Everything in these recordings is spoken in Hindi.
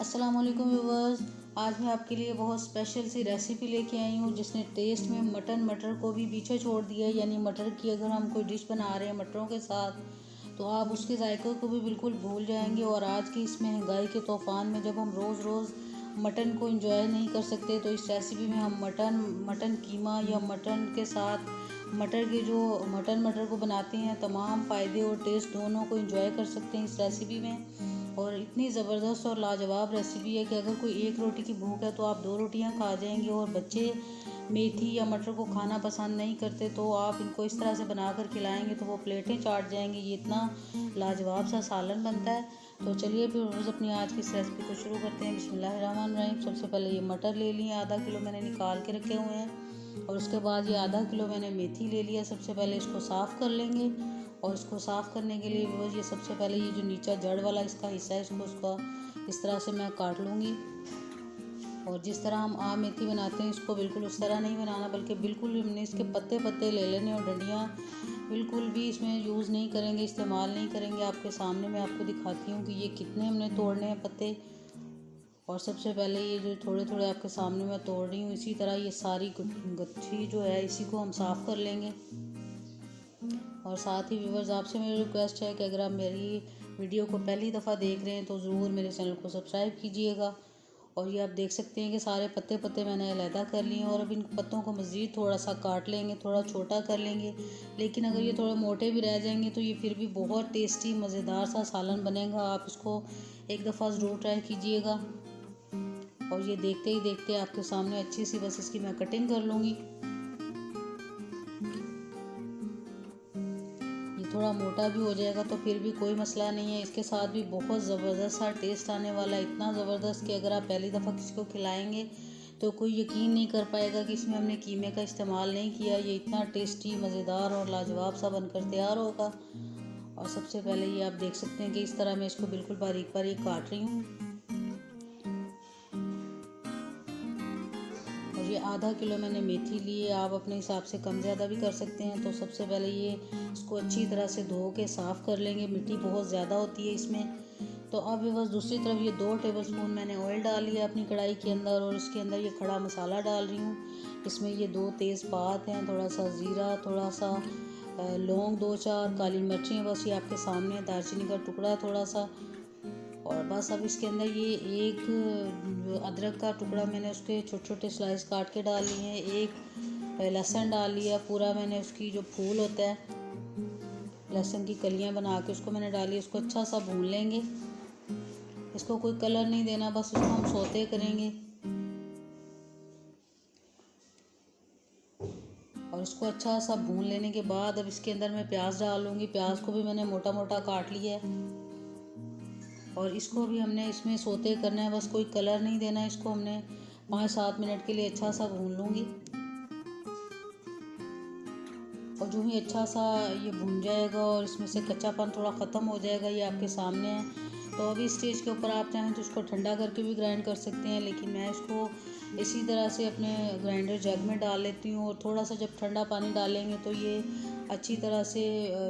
अस्सलाम वालेकुम व्यूवर्स। आज मैं आपके लिए बहुत स्पेशल सी रेसिपी लेके आई हूँ जिसने टेस्ट में मटर को भी पीछे छोड़ दिया है। यानी मटर की अगर हम कोई डिश बना रहे हैं मटरों के साथ तो आप उसके जायके को भी बिल्कुल भूल जाएंगे। और आज की इस महंगाई के तूफ़ान में जब हम रोज़ रोज़ मटन को एंजॉय नहीं कर सकते तो इस रेसिपी में हम मटन कीमा या मटन के साथ मटर को बनाते हैं। तमाम फ़ायदे और टेस्ट दोनों को एंजॉय कर सकते हैं इस रेसिपी में। और इतनी ज़बरदस्त और लाजवाब रेसिपी है कि अगर कोई एक रोटी की भूख है तो आप 2 रोटियां खा जाएंगे। और बच्चे मेथी या मटर को खाना पसंद नहीं करते तो आप इनको इस तरह से बना कर खिलाएंगे तो वो प्लेटें चाट जाएंगे। ये इतना लाजवाब सा सालन बनता है। तो चलिए फिर रोज़ अपनी आज की इस रेसिपी को शुरू करते हैं। बिस्मिल्लाहिर्रहमानिर्रहीम। सबसे पहले ये मटर ले लिए, आधा किलो मैंने निकाल के रखे हुए हैं। और उसके बाद ये आधा किलो मैंने मेथी ले लिया। सबसे पहले इसको साफ़ कर लेंगे। और इसको साफ़ करने के लिए वो ये सबसे पहले ये जो नीचा जड़ वाला इसका हिस्सा है उसका इस तरह से मैं काट लूँगी। और जिस तरह हम आम मेथी बनाते हैं इसको बिल्कुल उस तरह नहीं बनाना, बल्कि बिल्कुल हमने इसके पत्ते पत्ते ले लेने और डंडियाँ बिल्कुल भी इसमें यूज़ नहीं करेंगे, इस्तेमाल नहीं करेंगे। आपके सामने मैं आपको दिखाती हूँ कि ये कितने हमने तोड़ने हैं पत्ते। और सबसे पहले ये जो थोड़े थोड़े आपके सामने मैं तोड़ रही हूँ, इसी तरह ये सारी गत्थी जो है इसी को हम साफ़ कर लेंगे। और साथ ही व्यूवर्स आपसे मेरी रिक्वेस्ट है कि अगर आप मेरी वीडियो को पहली दफ़ा देख रहे हैं तो ज़रूर मेरे चैनल को सब्सक्राइब कीजिएगा। और ये आप देख सकते हैं कि सारे पत्ते मैंने अलहदा कर लिए हैं। और अब इन पत्तों को मज़ीद थोड़ा सा काट लेंगे, थोड़ा छोटा कर लेंगे। लेकिन अगर ये थोड़े मोटे भी रह जाएंगे तो ये फिर भी बहुत टेस्टी मज़ेदार सा सालन बनेगा। आप इसको एक दफ़ा ज़रूर ट्राई कीजिएगा। और ये देखते ही देखते आपके सामने अच्छी सी बस इसकी मैं कटिंग कर लूँगी। थोड़ा मोटा भी हो जाएगा तो फिर भी कोई मसला नहीं है, इसके साथ भी बहुत ज़बरदस्त सा टेस्ट आने वाला है। इतना ज़बरदस्त कि अगर आप पहली दफ़ा किसी को खिलाएंगे तो कोई यकीन नहीं कर पाएगा कि इसमें हमने कीमे का इस्तेमाल नहीं किया। ये इतना टेस्टी मज़ेदार और लाजवाब सा बनकर तैयार होगा। और सबसे पहले ये आप देख सकते हैं कि इस तरह मैं इसको बिल्कुल बारीक बारीक काट रही हूँ। और ये आधा किलो मैंने मेथी ली है, आप अपने हिसाब से कम ज़्यादा भी कर सकते हैं। तो सबसे पहले ये इसको अच्छी तरह से धो के साफ़ कर लेंगे, मिट्टी बहुत ज़्यादा होती है इसमें। तो अब बस दूसरी तरफ ये 2 टेबलस्पून मैंने ऑयल डाल लिया अपनी कढ़ाई के अंदर। और इसके अंदर ये खड़ा मसाला डाल रही हूँ। इसमें ये 2 तेज़पात हैं, थोड़ा सा ज़ीरा, थोड़ा सा लौंग, 2-4 काली मिर्चें, बस ये आपके सामने, दालचीनी का टुकड़ा थोड़ा सा। और बस अब इसके अंदर ये एक अदरक का टुकड़ा मैंने उसके छोटे छोटे स्लाइस काट के डाल लिए हैं। एक लहसुन डाल लिया पूरा मैंने, उसकी जो फूल होता है लहसुन की कलियां बना के उसको मैंने डाली। इसको अच्छा सा भून लेंगे। इसको कोई कलर नहीं देना, बस इसको हम सौते करेंगे। और इसको अच्छा सा भून लेने के बाद अब इसके अंदर मैं प्याज डाल लूँगी। प्याज को भी मैंने मोटा मोटा काट लिया है। और इसको भी हमने इसमें सौते करना है, बस कोई कलर नहीं देना है। इसको हमने 5-7 मिनट के लिए अच्छा सा भून लूँगी। और जो ही अच्छा सा ये भून जाएगा और इसमें से कच्चापन थोड़ा ख़त्म हो जाएगा, ये आपके सामने है। तो अभी इस स्टेज के ऊपर आप चाहें तो इसको ठंडा करके भी ग्राइंड कर सकते हैं, लेकिन मैं इसको इसी तरह से अपने ग्राइंडर जग में डाल लेती हूँ। और थोड़ा सा जब ठंडा पानी डालेंगे तो ये अच्छी तरह से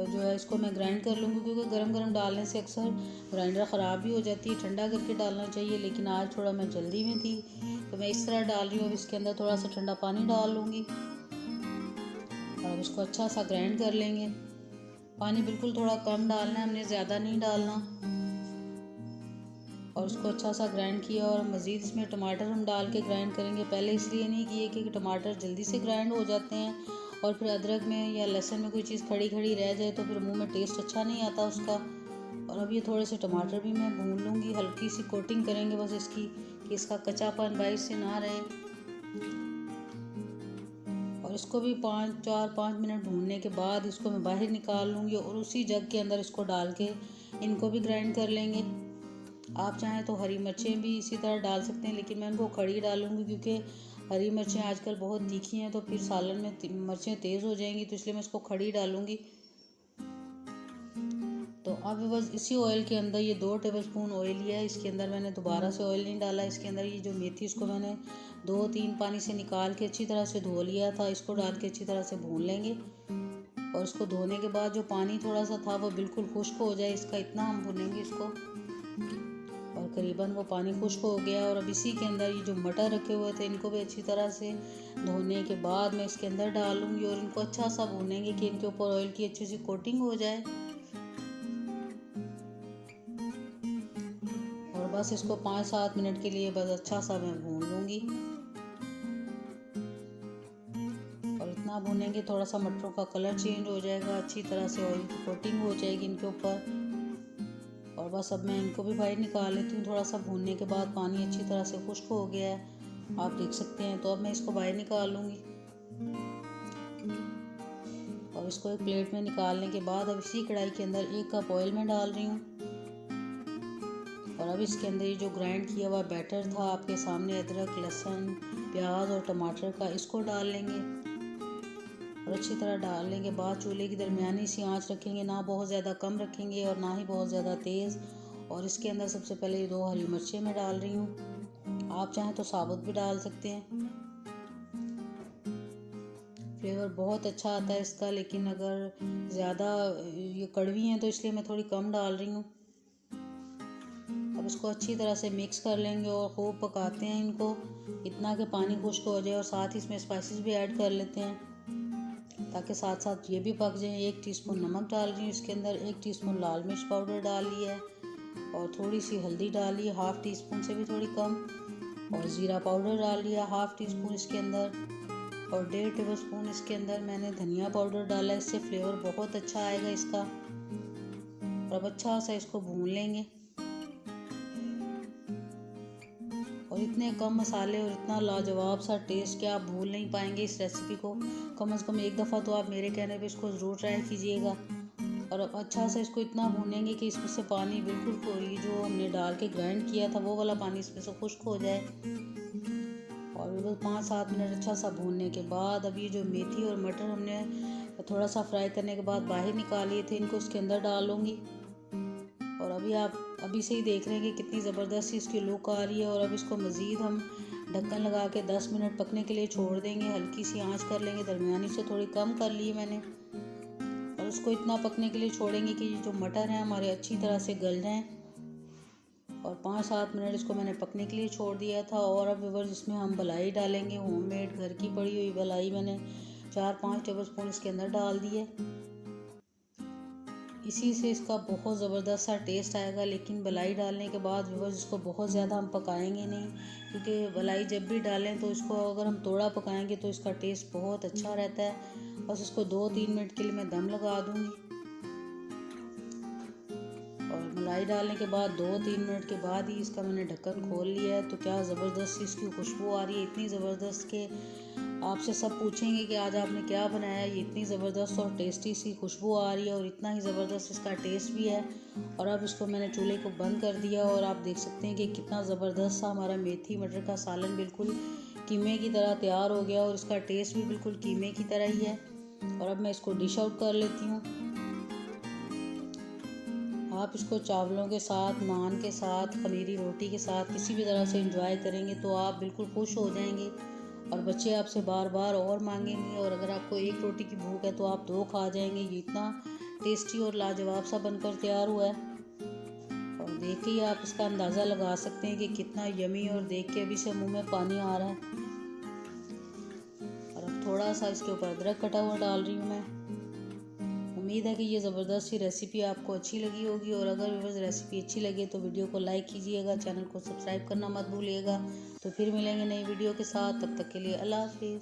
जो है इसको मैं ग्राइंड कर लूँगी, क्योंकि गरम गरम डालने से अक्सर ग्राइंडर ख़राब भी हो जाती है। ठंडा करके डालना चाहिए, लेकिन आज थोड़ा मैं जल्दी में थी तो मैं इस तरह डाल रही हूँ। अब इसके अंदर थोड़ा सा ठंडा पानी डाल लूँगी और अब इसको अच्छा सा ग्राइंड कर लेंगे। पानी बिल्कुल थोड़ा कम डालना है, हमने ज़्यादा नहीं डालना। और उसको अच्छा सा ग्राइंड किया। और मज़ीद इसमें टमाटर हम डाल के ग्राइंड करेंगे। पहले इसलिए नहीं किए कि टमाटर जल्दी से ग्राइंड हो जाते हैं और फिर अदरक में या लहसुन में कोई चीज़ खड़ी खड़ी रह जाए तो फिर मुंह में टेस्ट अच्छा नहीं आता उसका। और अब ये थोड़े से टमाटर भी मैं भून लूँगी, हल्की सी कोटिंग करेंगे बस इसकी, कि इसका कच्चापन बाहर से ना रहे। और इसको भी 4-5 मिनट भूनने के बाद इसको मैं बाहर निकाल लूँगी और उसी जग के अंदर इसको डाल के इनको भी ग्राइंड कर लेंगे। आप चाहें तो हरी मिर्चें भी इसी तरह डाल सकते हैं, लेकिन मैं इनको खड़ी डालूँगी क्योंकि हरी मिर्चें आजकल बहुत तीखी हैं तो फिर सालन में मिर्चें तेज़ हो जाएंगी, तो इसलिए मैं इसको खड़ी डालूँगी। तो अब बस इसी ऑयल के अंदर ये 2 टेबलस्पून ऑयल लिया है, इसके अंदर मैंने दोबारा से ऑयल नहीं डाला। इसके अंदर ये जो मेथी इसको मैंने 2-3 पानी से निकाल के अच्छी तरह से धो लिया था, इसको डाल के अच्छी तरह से भून लेंगे। और इसको धोने के बाद जो पानी थोड़ा सा था वो बिल्कुल खुश्क हो जाए, इसका इतना हम भूनेंगे इसको। और करीबन वो पानी खुश्क हो गया। और अब इसी के अंदर ये जो मटर रखे हुए थे इनको भी अच्छी तरह से धोने के बाद मैं इसके अंदर डालूंगी और इनको अच्छा सा भूनेंगे कि इनके ऊपर ऑयल की अच्छी सी कोटिंग हो जाए। और बस इसको 5-7 मिनट के लिए बस अच्छा सा मैं भून लूँगी। और इतना भूनेंगे थोड़ा सा मटरों का कलर चेंज हो जाएगा, अच्छी तरह से ऑयल की कोटिंग हो जाएगी इनके ऊपर। और बस अब मैं इनको भी बाहर निकाल लेती हूँ। थोड़ा सा भूनने के बाद पानी अच्छी तरह से खुश्क हो गया है, आप देख सकते हैं। तो अब मैं इसको बाहर निकाल लूँगी और इसको एक प्लेट में निकालने के बाद अब इसी कढ़ाई के अंदर 1 कप ऑयल में डाल रही हूँ। और अब इसके अंदर ये जो ग्राइंड किया हुआ बैटर था आपके सामने, अदरक, लहसुन, प्याज और टमाटर का, इसको डाल लेंगे। और अच्छी तरह डालने के बाद चूल्हे की दरमियानी सी आंच रखेंगे, ना बहुत ज़्यादा कम रखेंगे और ना ही बहुत ज़्यादा तेज़। और इसके अंदर सबसे पहले ये 2 हरी मिर्चें मैं डाल रही हूँ, आप चाहें तो साबुत भी डाल सकते हैं। फ्लेवर बहुत अच्छा आता है इसका, लेकिन अगर ज़्यादा ये कड़वी हैं तो इसलिए मैं थोड़ी कम डाल रही हूँ। अब इसको अच्छी तरह से मिक्स कर लेंगे और खूब पकाते हैं इनको, इतना कि पानी खुश्क हो जाए। और साथ ही इसमें स्पाइसेस भी ऐड कर लेते हैं ताकि साथ साथ ये भी पक जाए। 1 टीस्पून नमक डाल रही हूँ इसके अंदर, 1 टीस्पून लाल मिर्च पाउडर डाल लिया है और थोड़ी सी हल्दी डाल ली है, 1/2 टीस्पून से भी थोड़ी कम। और ज़ीरा पाउडर डाल लिया 1/2 टीस्पून इसके अंदर। और 1.5 टेबल स्पून इसके अंदर मैंने धनिया पाउडर डाला है, इससे फ्लेवर बहुत अच्छा आएगा इसका। और अब अच्छा सा इसको भून लेंगे। और इतने कम मसाले और इतना लाजवाब सा टेस्ट कि आप भूल नहीं पाएंगे इस रेसिपी को। कम से कम एक दफ़ा तो आप मेरे कहने पे इसको ज़रूर ट्राई कीजिएगा। और अब अच्छा सा इसको इतना भूनेंगे कि इसमें से पानी बिल्कुल, ये जो हमने डाल के ग्राइंड किया था वो वाला पानी इसमें से खुश्क हो जाए। और बस 5-7 मिनट अच्छा सा भूनने के बाद अब ये जो मेथी और मटर हमने थोड़ा सा फ्राई करने के बाद बाहर निकाल लिए थे, इनको इसके अंदर डालूँगी। और अभी आप अभी से ही देख रहे हैं कि कितनी ज़बरदस्त इसकी लुक आ रही है। और अब इसको मज़ीद हम ढक्कन लगा के 10 मिनट पकने के लिए छोड़ देंगे। हल्की सी आंच कर लेंगे, दरमियानी से थोड़ी कम कर ली मैंने। और उसको इतना पकने के लिए छोड़ेंगे कि जो मटर हैं हमारे अच्छी तरह से गल जाएं। और 5-7 मिनट इसको मैंने पकने के लिए छोड़ दिया था। और अब व्यूअर्स इसमें हम मलाई डालेंगे, होममेड घर की पड़ी हुई मलाई मैंने 4-5 टेबल स्पून इसके अंदर डाल दिए। इसी से इसका बहुत ज़बरदस्त सा टेस्ट आएगा। लेकिन मलाई डालने के बाद व्यूअर्स इसको बहुत ज़्यादा हम पकाएंगे नहीं, क्योंकि मलाई जब भी डालें तो इसको अगर हम थोड़ा पकाएंगे तो इसका टेस्ट बहुत अच्छा रहता है। बस इसको 2-3 मिनट के लिए मैं दम लगा दूँगी। और मलाई डालने के बाद 2-3 मिनट के बाद ही इसका मैंने ढक्कन खोल लिया है। तो क्या ज़बरदस्त इसकी खुशबू आ रही है, इतनी ज़बरदस्त कि आपसे सब पूछेंगे कि आज आपने क्या बनाया। ये इतनी ज़बरदस्त और टेस्टी सी खुशबू आ रही है और इतना ही ज़बरदस्त इसका टेस्ट भी है। और अब इसको मैंने चूल्हे को बंद कर दिया और आप देख सकते हैं कि कितना ज़बरदस्त सा हमारा मेथी मटर का सालन बिल्कुल कीमे की तरह तैयार हो गया और इसका टेस्ट भी बिल्कुल कीमे की तरह ही है। और अब मैं इसको डिश आउट कर लेती हूँ। आप इसको चावलों के साथ, नान के साथ, खमीरी रोटी के साथ किसी भी तरह से एंजॉय करेंगे तो आप बिल्कुल खुश हो जाएंगे और बच्चे आपसे बार बार और मांगेंगे। और अगर आपको 1 रोटी की भूख है तो आप 2 खा जाएंगे। ये इतना टेस्टी और लाजवाब सा बनकर तैयार हुआ है। और देख के ही आप इसका अंदाज़ा लगा सकते हैं कि कितना यमी, और देख के अभी से मुंह में पानी आ रहा है। और अब थोड़ा सा इसके ऊपर अदरक कटा हुआ डाल रही हूँ मैं। उम्मीद है कि ये ज़बरदस्त सी रेसिपी आपको अच्छी लगी होगी। और अगर व्यूअर्स रेसिपी अच्छी लगे तो वीडियो को लाइक कीजिएगा, चैनल को सब्सक्राइब करना मत भूलिएगा। तो फिर मिलेंगे नई वीडियो के साथ, तब तक के लिए अल्लाह हाफिज़।